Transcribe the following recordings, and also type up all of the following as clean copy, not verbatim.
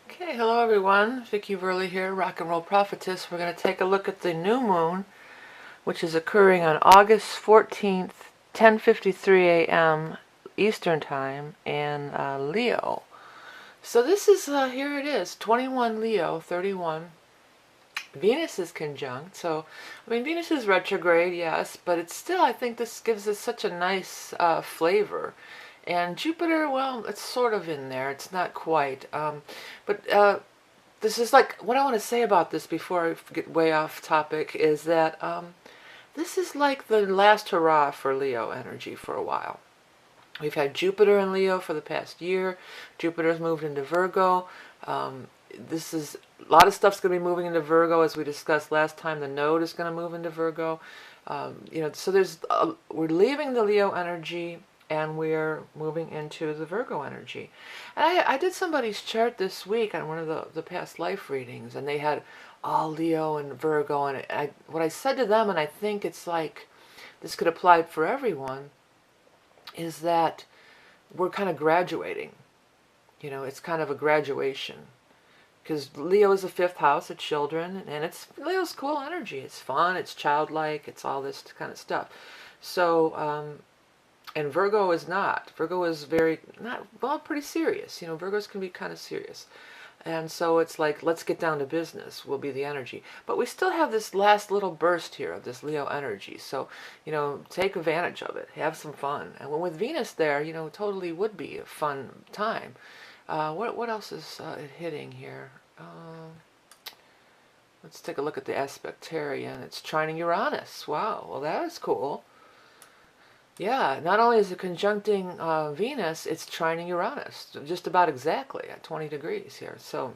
Okay, hello everyone. Vicky Verley here, Rock and Roll Prophetess. We're going to take a look at the new moon, which is occurring on August 14th, 10:53 a.m. Eastern Time in Leo. So this is, here it is, 21 Leo, 31. Venus is conjunct, so, I mean, Venus is retrograde, yes, but it's still, I think this gives us such a nice flavor. And Jupiter, well, it's sort of in there. It's not quite. But this is like, what I want to say about this before I get way off topic is that this is like the last hurrah for Leo energy for a while. We've had Jupiter in Leo for the past year. Jupiter's moved into Virgo. This is a lot of stuff's going to be moving into Virgo, as we discussed last time. The node is going to move into Virgo. So we're leaving the Leo energy and we're moving into the Virgo energy. And I did somebody's chart this week on one of the past life readings, and they had all Leo and Virgo. And what I said to them, and I think it's like this could apply for everyone, is that we're kind of graduating. It's kind of a graduation. Because Leo is the fifth house of children, and Leo's cool energy. It's fun, it's childlike, it's all this kind of stuff. So, and Virgo is not. Virgo is pretty serious. Virgos can be kind of serious. And so it's like, let's get down to business, will be the energy. But we still have this last little burst here of this Leo energy. So, take advantage of it. Have some fun. And with Venus there, totally would be a fun time. What else is it hitting here? Let's take a look at the aspectarian. It's trining Uranus. Wow, well that is cool. Yeah, not only is it conjuncting Venus, it's trining Uranus, just about exactly at 20 degrees here. So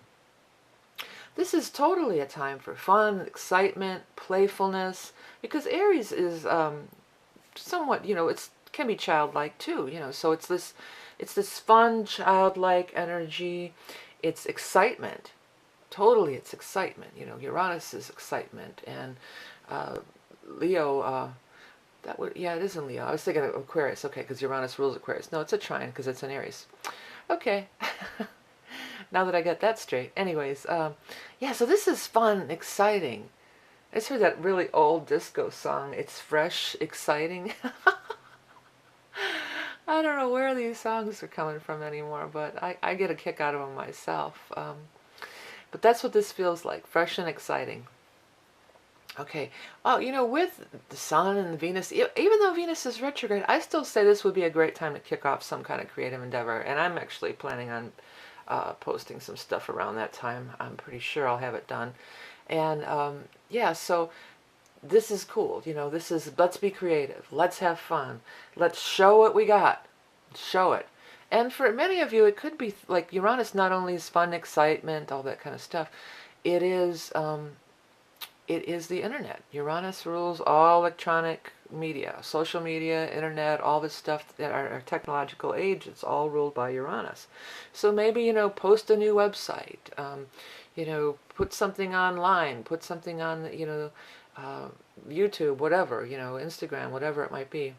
this is totally a time for fun, excitement, playfulness, because Aries is somewhat, it can be childlike too, so it's this fun, childlike energy. It's excitement. Totally, it's excitement. Uranus is excitement, and Leo. It is in Leo. I was thinking of Aquarius. Okay, because Uranus rules Aquarius. No, it's a trine because it's in Aries. Okay. Now that I get that straight. Anyways, yeah. So this is fun, exciting. I just heard that really old disco song. It's fresh, exciting. I don't know where these songs are coming from anymore, but I get a kick out of them myself. But that's what this feels like, fresh and exciting. Okay. Oh, with the Sun and Venus, even though Venus is retrograde, I still say this would be a great time to kick off some kind of creative endeavor. And I'm actually planning on posting some stuff around that time. I'm pretty sure I'll have it done. And yeah, so this is cool. Let's be creative. Let's have fun. Let's show what we got. Show it. And for many of you, it could be like Uranus not only is fun, excitement, all that kind of stuff. It is the internet. Uranus rules all electronic media, social media, internet, all this stuff that our technological age, it's all ruled by Uranus. So maybe, post a new website, put something online, put something on, YouTube, whatever, Instagram, whatever it might be.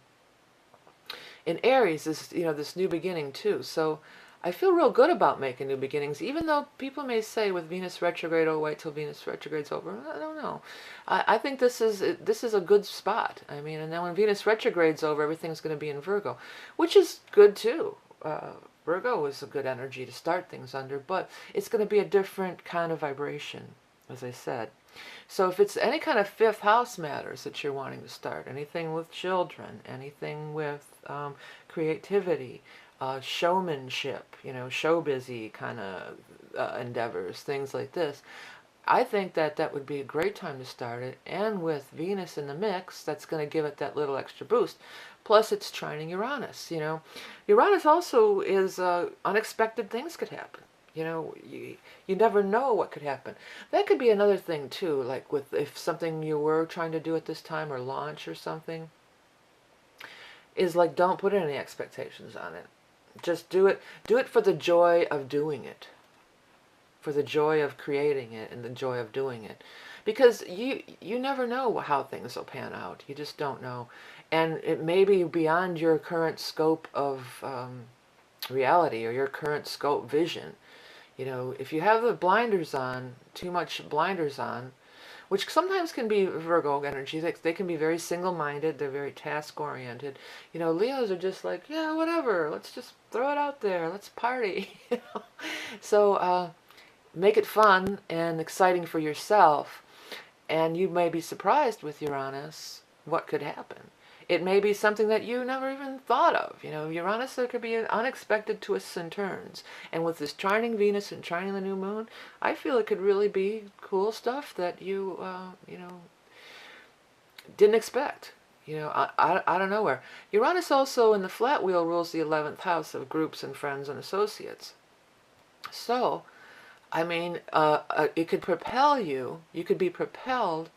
In Aries is, this new beginning too. So I feel real good about making new beginnings, even though people may say with Venus retrograde, oh, wait till Venus retrograde's over. I don't know. I think this is a good spot. I mean, and then when Venus retrograde's over, everything's going to be in Virgo, which is good too. Virgo is a good energy to start things under, but it's going to be a different kind of vibration, as I said. So if it's any kind of fifth house matters that you're wanting to start, anything with children, anything with creativity, showmanship, show busy kind of endeavors, things like this, I think that would be a great time to start it. And with Venus in the mix, that's going to give it that little extra boost. Plus it's trining Uranus, Uranus also is unexpected things could happen. You never know what could happen. That could be another thing too, like if something you were trying to do at this time or launch or something, is like, don't put any expectations on it. Just do it. Do it for the joy of doing it. For the joy of creating it and the joy of doing it. Because you never know how things will pan out. You just don't know. And it may be beyond your current scope of reality or your current scope vision. You know, if you have the blinders on, too much blinders on, which sometimes can be Virgo energy. They can be very single-minded. They're very task-oriented. You know, Leos are just like, yeah, whatever. Let's just throw it out there. Let's party. You know? So make it fun and exciting for yourself. And you may be surprised with Uranus what could happen. It may be something that you never even thought of. You know, Uranus, there could be unexpected twists and turns. And with this trining Venus and trining the new moon, I feel it could really be cool stuff that you, you know, didn't expect. You know, out of nowhere. Uranus also in the flat wheel rules the 11th house of groups and friends and associates. So, I mean, it could propel you. You could be propelled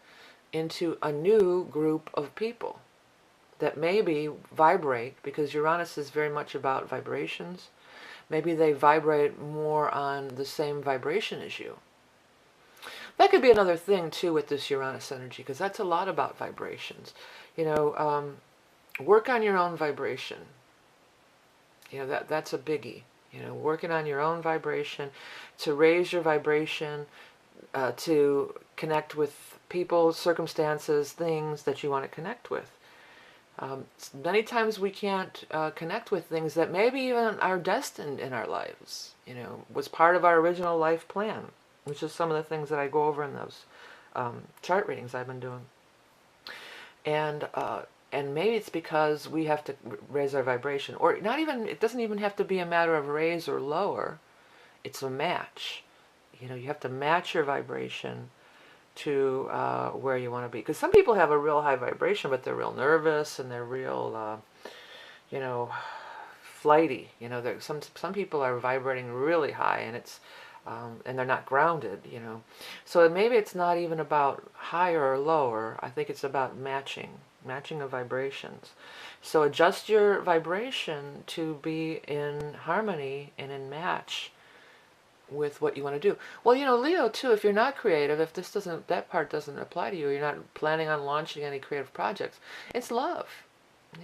into a new group of people that maybe vibrate, because Uranus is very much about vibrations. Maybe they vibrate more on the same vibration as you. That could be another thing too with this Uranus energy, because that's a lot about vibrations. You know, work on your own vibration. You know, that's a biggie. You know, working on your own vibration, to raise your vibration, to connect with people, circumstances, things that you want to connect with. Many times we can't connect with things that maybe even are destined in our lives, you know, was part of our original life plan, which is some of the things that I go over in those chart readings I've been doing. And maybe it's because we have to raise our vibration, or not even, it doesn't even have to be a matter of raise or lower. It's a match. You know, you have to match your vibration to where you want to be. Because some people have a real high vibration, but they're real nervous and they're real, you know, flighty. You know, some people are vibrating really high, and it's and they're not grounded. You know, so maybe it's not even about higher or lower. I think it's about matching of vibrations. So adjust your vibration to be in harmony and in match with what you want to do. Well, you know, Leo too, if you're not creative, if that part doesn't apply to you, you're not planning on launching any creative projects, it's love.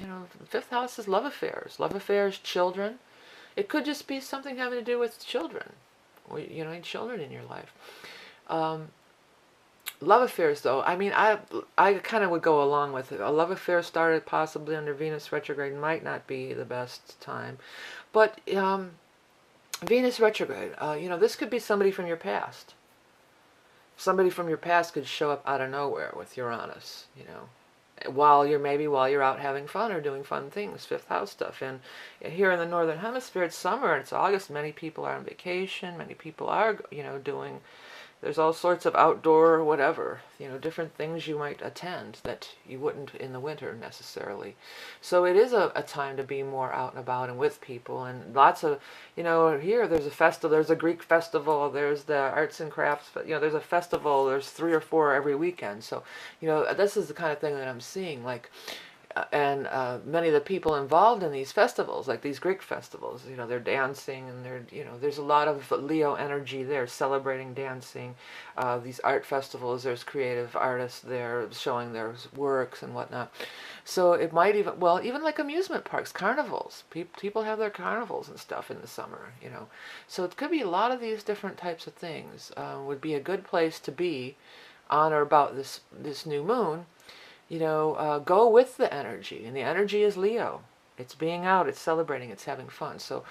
You know, the fifth house is love affairs, children. It could just be something having to do with children, or, you know, children in your life. Love affairs, though, I mean, I kind of would go along with it. A love affair started possibly under Venus retrograde might not be the best time, but Venus retrograde, you know, this could be somebody from your past. Somebody from your past could show up out of nowhere with Uranus, you know, while you're out having fun or doing fun things, fifth house stuff. And here in the northern hemisphere, it's summer, it's August, many people are on vacation, many people are, you know, there's all sorts of outdoor whatever, you know, different things you might attend that you wouldn't in the winter necessarily. So it is a time to be more out and about and with people, and lots of, you know, here there's a festival, there's a Greek festival, there's the arts and crafts, you know, there's a festival, there's 3 or 4 every weekend. So, you know, this is the kind of thing that I'm seeing, like, and many of the people involved in these festivals, like these Greek festivals, you know, they're dancing, and they're, you know, there's a lot of Leo energy there, celebrating dancing. These art festivals, there's creative artists there showing their works and whatnot. So it might even, well, even like amusement parks, carnivals. People have their carnivals and stuff in the summer, you know. So it could be a lot of these different types of things. Would be a good place to be on or about this new moon. You know, go with the energy, and the energy is Leo. It's being out, it's celebrating, it's having fun. So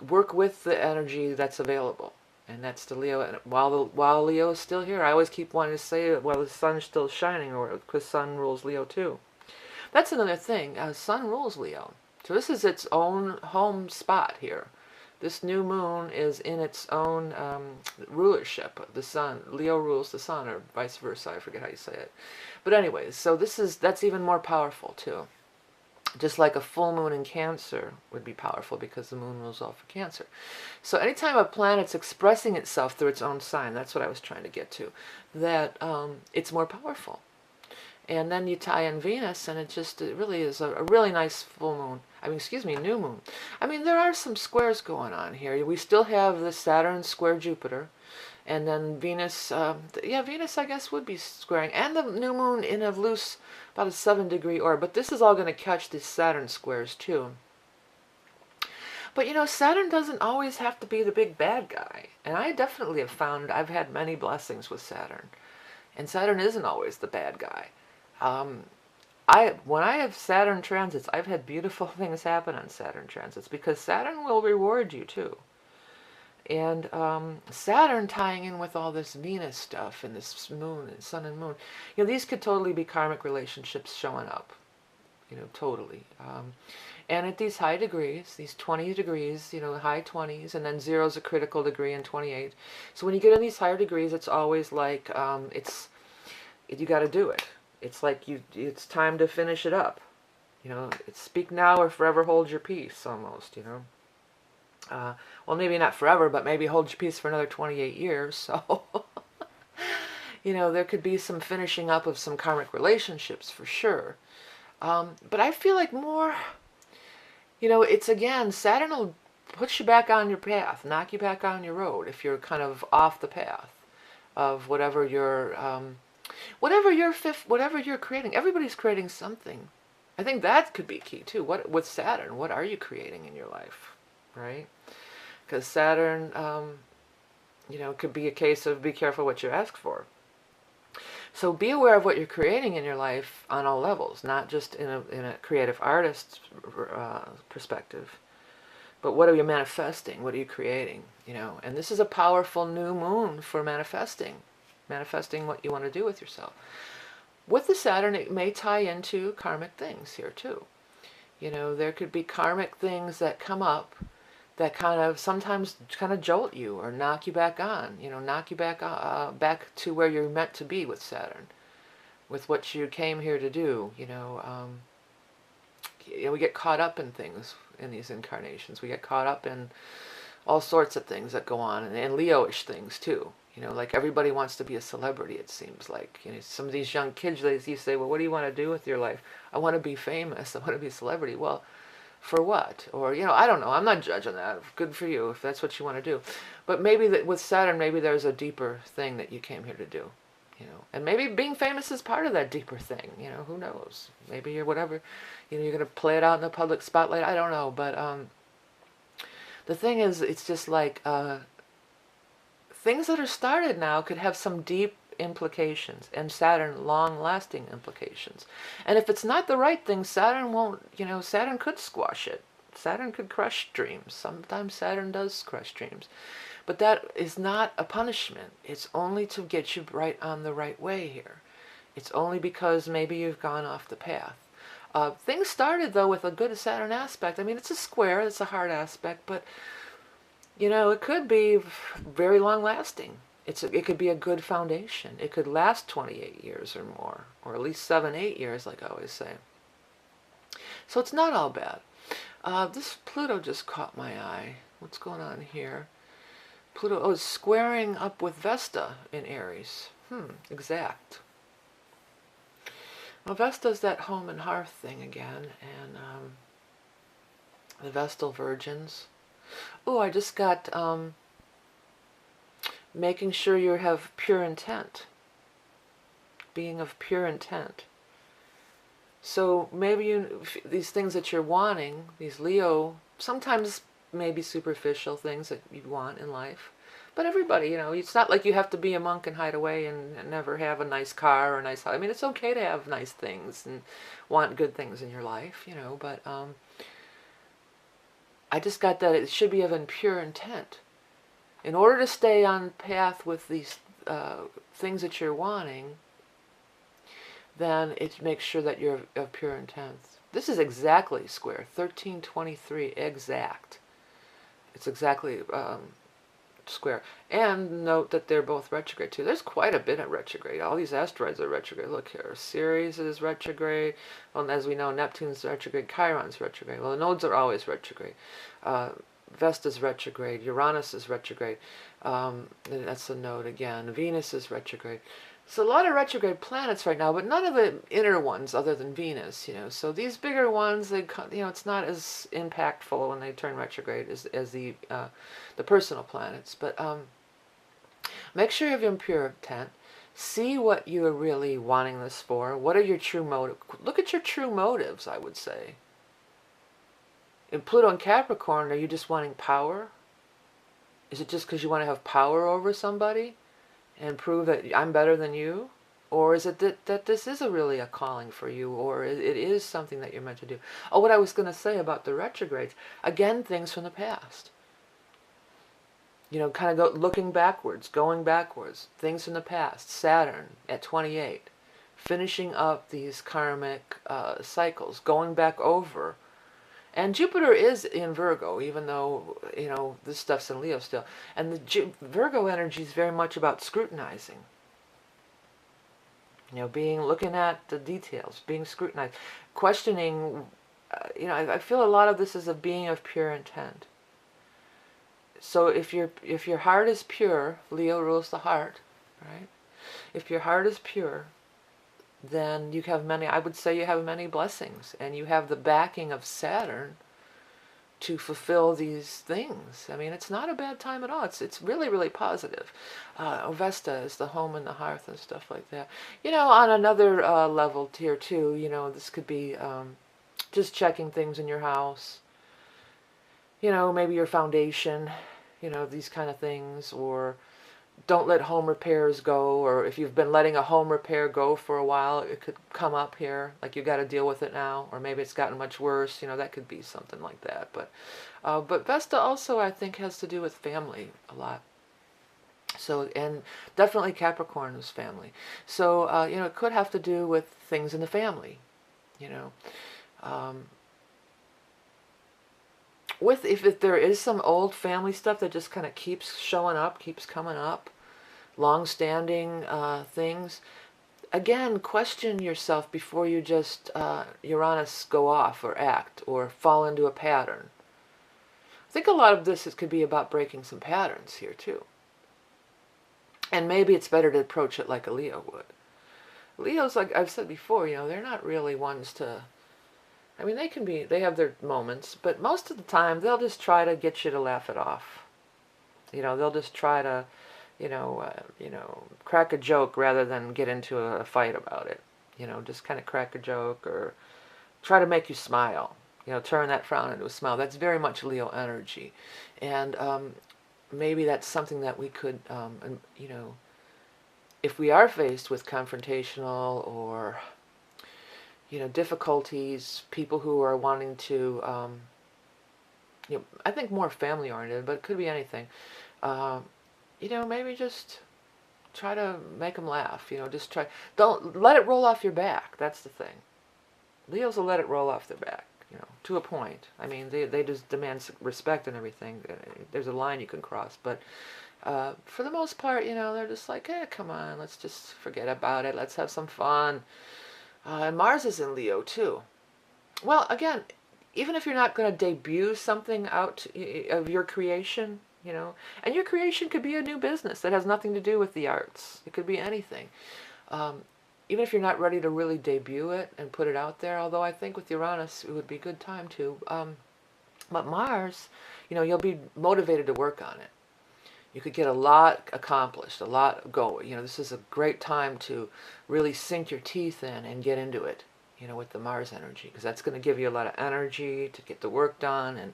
work with the energy that's available, and that's the Leo. And while Leo is still here, I always keep wanting to say it while the sun's still shining, or because sun rules Leo too. That's another thing. Sun rules Leo, so this is its own home spot here. This new moon is in its own rulership. The sun, Leo rules the sun, or vice versa. I forget how you say it. But anyways, so that's even more powerful too. Just like a full moon in Cancer would be powerful because the moon rules off for Cancer. So anytime a planet's expressing itself through its own sign, that's what I was trying to get to, that it's more powerful. And then you tie in Venus, and it really is a really nice full moon. I mean, excuse me, new moon. I mean, there are some squares going on here. We still have the Saturn square Jupiter. And then Venus, yeah, Venus, I guess, would be squaring. And the new moon in a loose, about a 7-degree orb. But this is all going to catch these Saturn squares, too. But you know, Saturn doesn't always have to be the big bad guy. And I definitely have found I've had many blessings with Saturn. And Saturn isn't always the bad guy. Um, when I have Saturn transits, I've had beautiful things happen on Saturn transits because Saturn will reward you too. And Saturn tying in with all this Venus stuff and this moon and sun and moon, you know, these could totally be karmic relationships showing up, you know, totally. And at these high degrees, these 20 degrees, you know, high 20s, and then zero's a critical degree in 28. So when you get in these higher degrees, it's always like, you got to do it. It's like it's time to finish it up. You know, it's speak now or forever hold your peace, almost, you know. Well, maybe not forever, but maybe hold your peace for another 28 years. So, you know, there could be some finishing up of some karmic relationships for sure. But I feel like more, you know, it's again, Saturn will put you back on your path, knock you back on your road if you're kind of off the path of whatever you're creating. Everybody's creating something. I think that could be key too. With Saturn, what are you creating in your life, right? Because Saturn, you know, could be a case of be careful what you ask for. So be aware of what you're creating in your life on all levels, not just in a creative artist perspective, but what are you manifesting? What are you creating? You know, and this is a powerful new moon for manifesting what you want to do with yourself. With the Saturn, it may tie into karmic things here too. You know, there could be karmic things that come up that sometimes jolt you or knock you back on, you know, knock you back to where you're meant to be with Saturn, with what you came here to do, you know. We get caught up in things in these incarnations. We get caught up in all sorts of things that go on, and Leo-ish things too. You know, like everybody wants to be a celebrity, it seems like. You know, some of these young kids, you say, well, what do you want to do with your life? I want to be famous. I want to be a celebrity. Well, for what? Or, you know, I don't know. I'm not judging that. Good for you if that's what you want to do. But maybe with Saturn, maybe there's a deeper thing that you came here to do. You know, and maybe being famous is part of that deeper thing. You know, who knows? Maybe you're whatever. You know, you're going to play it out in the public spotlight. I don't know. But the thing is, it's just like things that are started now could have some deep implications, and Saturn long-lasting implications. And if it's not the right thing, Saturn won't, you know, Saturn could squash it. Saturn could crush dreams. Sometimes Saturn does crush dreams. But that is not a punishment. It's only to get you right on the right way here. It's only because maybe you've gone off the path. Things started, though, with a good Saturn aspect. I mean, it's a square, it's a hard aspect, but, you know, it could be very long-lasting. It could be a good foundation. It could last 28 years or more, or at least 7, 8 years, like I always say. So it's not all bad. This Pluto just caught my eye. What's going on here? Pluto is squaring up with Vesta in Aries. Exact. Well, Vesta's that home and hearth thing again, and the Vestal Virgins. Oh, I just got making sure you have pure intent. Being of pure intent. So maybe these things that you're wanting, these Leo, sometimes maybe superficial things that you want in life. But everybody, you know, it's not like you have to be a monk and hide away and never have a nice car or a nice house. I mean, it's okay to have nice things and want good things in your life, you know, but I just got that it should be of pure intent. In order to stay on path with these things that you're wanting, then it makes sure that you're of pure intent. This is exactly square, 1323, exact. It's exactly square. And note that they're both retrograde too. There's quite a bit of retrograde. All these asteroids are retrograde. Look here, Ceres is retrograde. Well, as we know, Neptune's retrograde, Chiron's retrograde. Well, the nodes are always retrograde. Vesta's retrograde, Uranus is retrograde, that's a node again, Venus is retrograde. So a lot of retrograde planets right now, but none of the inner ones other than Venus, you know. So these bigger ones, you know, it's not as impactful when they turn retrograde as the personal planets. But make sure you have pure intent. See what you are really wanting this for. What are your true motives? Look at your true motives, I would say. In Pluto and Capricorn, are you just wanting power? Is it just because you want to have power over somebody and prove that I'm better than you? Or is it that this is really a calling for you, or it is something that you're meant to do? Oh, what I was going to say about the retrogrades, again, things from the past. Kind of looking backwards, going backwards, things from the past. Saturn at 28, finishing up these karmic cycles, going back over. And Jupiter is in Virgo, even though, this stuff's in Leo still. And the Virgo energy is very much about scrutinizing. Looking at the details, being scrutinized, questioning. I feel a lot of this is a being of pure intent. So if your heart is pure, Leo rules the heart, right? If your heart is pure, then you have many, I would say you have many blessings, and you have the backing of Saturn to fulfill these things. I mean, it's not a bad time at all. It's really, really positive. Vesta is the home and the hearth and stuff like that. On another level here too, this could be just checking things in your house. Maybe your foundation, these kind of things, or don't let home repairs go, or if you've been letting a home repair go for a while, it could come up here, like you got to deal with it now, or maybe it's gotten much worse, that could be something like that. But Vesta also, I think, has to do with family a lot. So, and definitely Capricorn is family. So, it could have to do with things in the family, if there is some old family stuff that just kind of keeps showing up, keeps coming up, long-standing things, again, question yourself before you just Uranus go off or act or fall into a pattern. I think a lot of this could be about breaking some patterns here too. And maybe it's better to approach it like a Leo would. Leos, like I've said before, they're not really ones to... I mean, they have their moments, but most of the time they'll just try to get you to laugh it off. They'll just try to, crack a joke rather than get into a fight about it. Just kind of crack a joke or try to make you smile. Turn that frown into a smile. That's very much Leo energy. And maybe that's something that we could, if we are faced with confrontational or... difficulties, people who are wanting to, I think more family-oriented, but it could be anything. Maybe just try to make them laugh. Don't let it roll off your back. That's the thing. Leos will let it roll off their back, to a point. I mean, they just demand respect and everything. There's a line you can cross, but for the most part, they're just like, hey, come on, let's just forget about it. Let's have some fun. And Mars is in Leo too. Well, again, even if you're not going to debut something out of your creation, and your creation could be a new business that has nothing to do with the arts. It could be anything. Even if you're not ready to really debut it and put it out there, although I think with Uranus it would be a good time to. But Mars, you'll be motivated to work on it. You could get a lot accomplished, a lot go. This is a great time to really sink your teeth in and get into it, with the Mars energy, because that's going to give you a lot of energy to get the work done.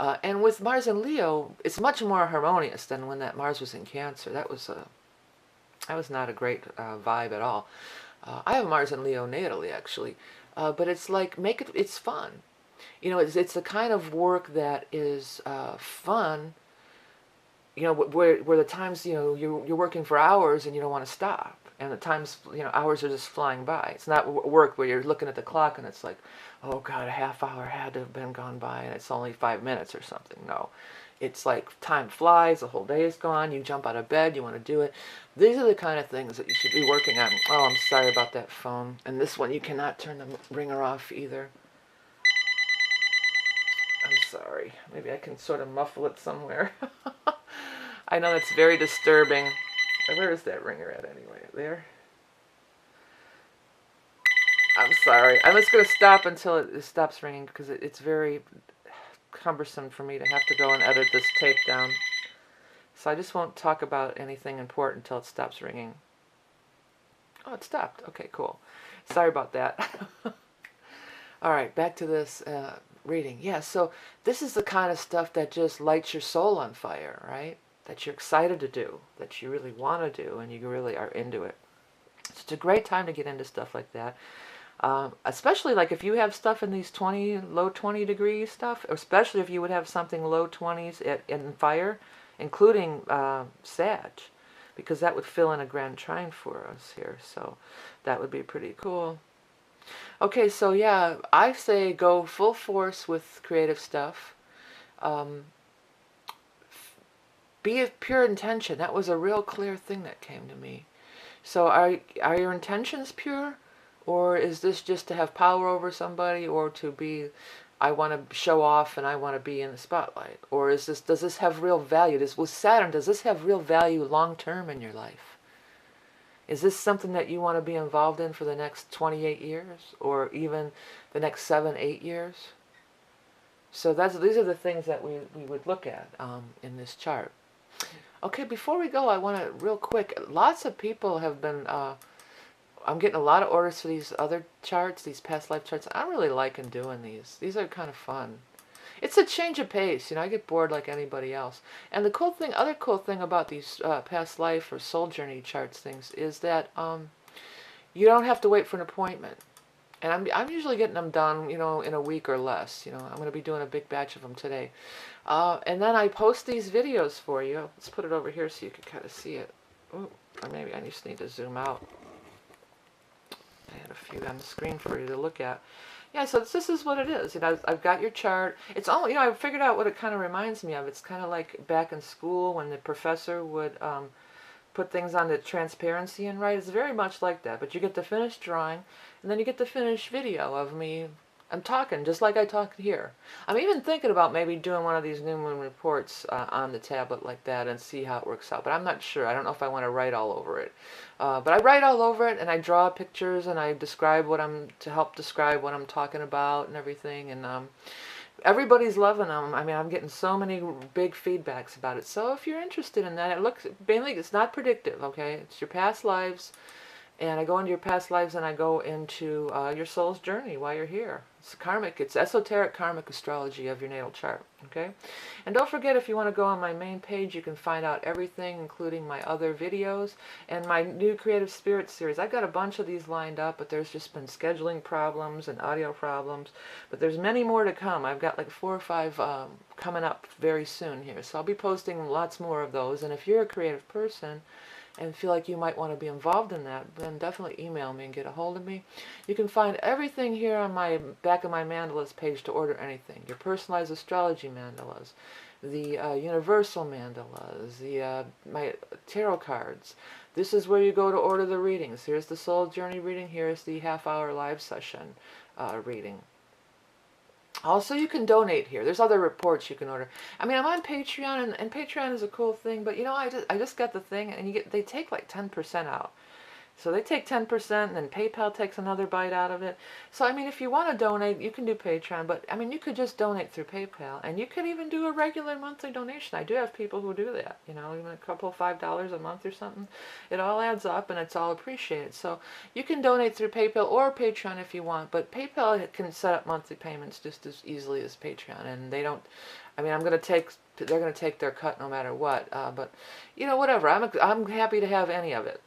And with Mars in Leo, it's much more harmonious than when that Mars was in Cancer. That was not a great vibe at all. I have Mars in Leo natally, actually, but it's like it's fun. It's the kind of work that is fun. Where the times, you're working for hours and you don't want to stop. And the times, hours are just flying by. It's not work where you're looking at the clock and it's like, oh God, a half hour had to have been gone by and it's only 5 minutes or something. No. It's like time flies, the whole day is gone, you jump out of bed, you want to do it. These are the kind of things that you should be working on. Oh, I'm sorry about that phone. And this one, you cannot turn the ringer off either. I'm sorry. Maybe I can sort of muffle it somewhere. I know that's very disturbing. Where is that ringer at anyway? There? I'm sorry. I'm just going to stop until it stops ringing because it's very cumbersome for me to have to go and edit this tape down. So I just won't talk about anything important until it stops ringing. Oh, it stopped. Okay, cool. Sorry about that. All right, back to this. reading. Yeah, so this is the kind of stuff that just lights your soul on fire, right? That you're excited to do, that you really want to do, and you really are into it. So it's a great time to get into stuff like that. Especially like if you have stuff in these low 20 degree stuff, especially if you would have something low 20s in fire, including Sag, because that would fill in a grand trine for us here. So that would be pretty cool. Okay, so yeah, I say go full force with creative stuff. Um, be of pure intention. That was a real clear thing that came to me. So are your intentions pure? Or is this just to have power over somebody, or to be, I want to show off and I want to be in the spotlight? Or is this, does this have real value? With Saturn, does this have real value long term in your life? Is this something that you want to be involved in for the next 28 years? Or even the next 7, 8 years? So these are the things that we would look at in this chart. Okay, before we go, I want to, real quick, lots of people have been, I'm getting a lot of orders for these other charts, these past life charts. I'm really liking doing these. These are kind of fun. It's a change of pace, you know, I get bored like anybody else. And the cool thing, other cool thing about these past life or soul journey charts things is that you don't have to wait for an appointment. And I'm usually getting them done, you know, in a week or less. You know, I'm going to be doing a big batch of them today. And then I post these videos for you. Let's put it over here so you can kind of see it. Ooh, or maybe I just need to zoom out. I had a few on the screen for you to look at. Yeah, so this is what it is. You know, I've got your chart. It's all, you know, I figured out what it kind of reminds me of. It's kind of like back in school when the professor would put things on the transparency and write. It's very much like that. But you get the finished drawing, and then you get the finished video of me. I'm talking just like I talk here. I'm even thinking about maybe doing one of these new moon reports on the tablet like that and see how it works out. But I'm not sure. I don't know if I want to write all over it. But I write all over it, and I draw pictures, and I describe to help describe what I'm talking about and everything. And everybody's loving them. I mean, I'm getting so many big feedbacks about it. So if you're interested in that, it looks, mainly it's not predictive, okay? It's your past lives. And I go into your past lives, and I go into your soul's journey while you're here. It's karmic. It's esoteric karmic astrology of your natal chart. Okay? And don't forget, if you want to go on my main page, you can find out everything, including my other videos and my new Creative Spirit series. I've got a bunch of these lined up, but there's just been scheduling problems and audio problems. But there's many more to come. I've got like 4 or 5 coming up very soon here. So I'll be posting lots more of those. And if you're a creative person and feel like you might want to be involved in that, then definitely email me and get a hold of me. You can find everything here on my back of my mandalas page to order anything. Your personalized astrology mandalas, the universal mandalas, my tarot cards. This is where you go to order the readings. Here's the soul journey reading. Here's the half-hour live session reading. Also, you can donate here. There's other reports you can order. I mean, I'm on Patreon, and Patreon is a cool thing, but you know, I just got the thing, and they take like 10% out. So they take 10%, and then PayPal takes another bite out of it. So, I mean, if you want to donate, you can do Patreon, but, I mean, you could just donate through PayPal, and you could even do a regular monthly donation. I do have people who do that, you know, even a couple, $5 a month or something. It all adds up, and it's all appreciated. So you can donate through PayPal or Patreon if you want, but PayPal can set up monthly payments just as easily as Patreon, and they don't, I mean, they're going to take their cut no matter what, but, you know, whatever. I'm happy to have any of it.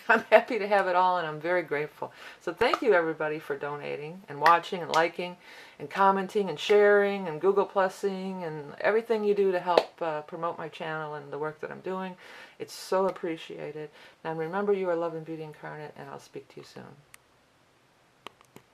I'm happy to have it all, and I'm very grateful. So thank you, everybody, for donating and watching and liking and commenting and sharing and Google Plusing and everything you do to help promote my channel and the work that I'm doing. It's so appreciated. And remember, you are love and beauty incarnate, and I'll speak to you soon.